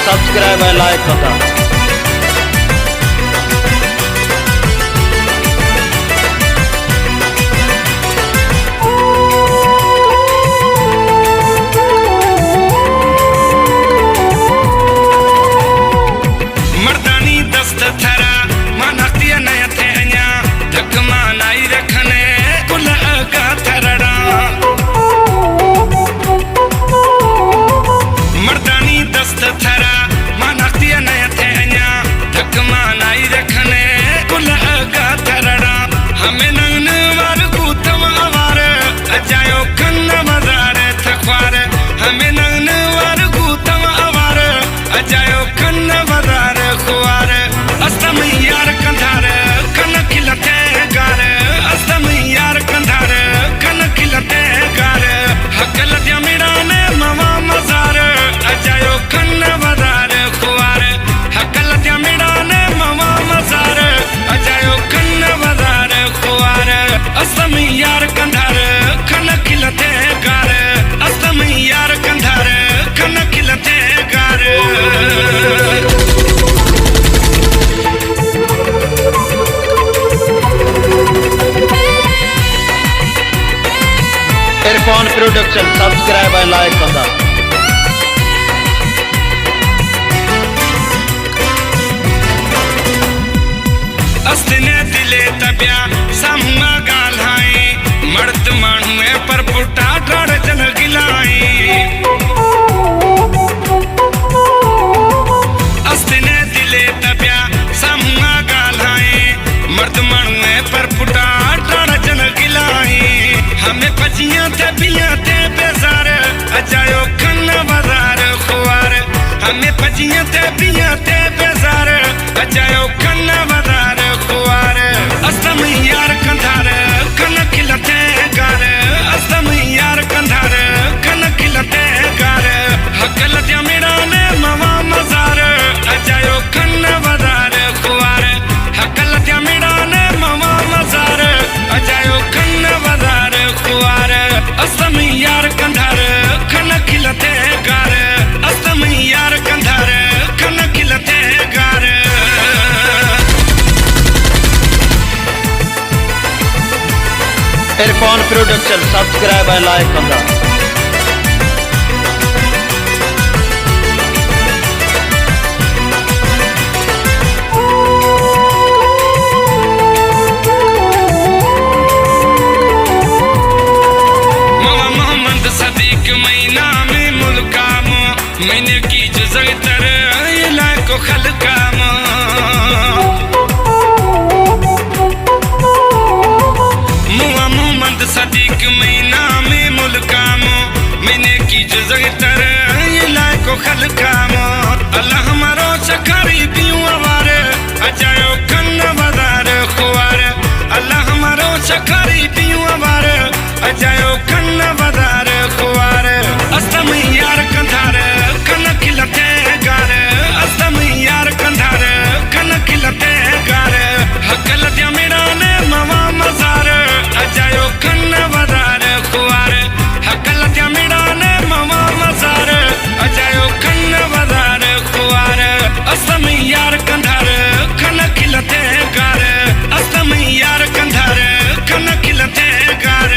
Subscribe और like करता। Irfan production subscribe और लाइक करता। अस्तिने दिले तब्या सामुआ गाल्हाई मर्द मानुए पर पुटा डर जन गिलाई। अस्तिने दिले तब्या सामुआ गाल्हाई मर्द मानुए पर पुटा डर जन गिलाई। हमें पचियां ते बियां ते बेजार अजायो खन बाजार खुआर। हमें पचियां ते बियां ते बेजार अजायो खन बाजार खुआर। अस्तम यार कंधार कन खिलते गार। अस्तम यार कंधार कन खिलते गार। हकल त्या मेरा ने मवा मजार अजायो खन बाजार खुआर। हकल त्या मेरा ने मवा मजार अजायो खन बाजार खुआर। अस्तम यार कंधार कन खिलते गार। अस्तम यार कंधार कन खिलते गार। इरफान प्रोडक्शन सब्सक्राइब और लाइक करता। मैंने की जुज़र इलाको खलकाम। मुआ मोहम्मद सदीक महीना में मुल्काम। मैंने की जुज़र इलाको खलकाम। अल्लाह हमारो चकारी पियूं आवार अजायो खन बाजार खुआर। अल्लाह हमारो चकारी पियूं आवार अजायो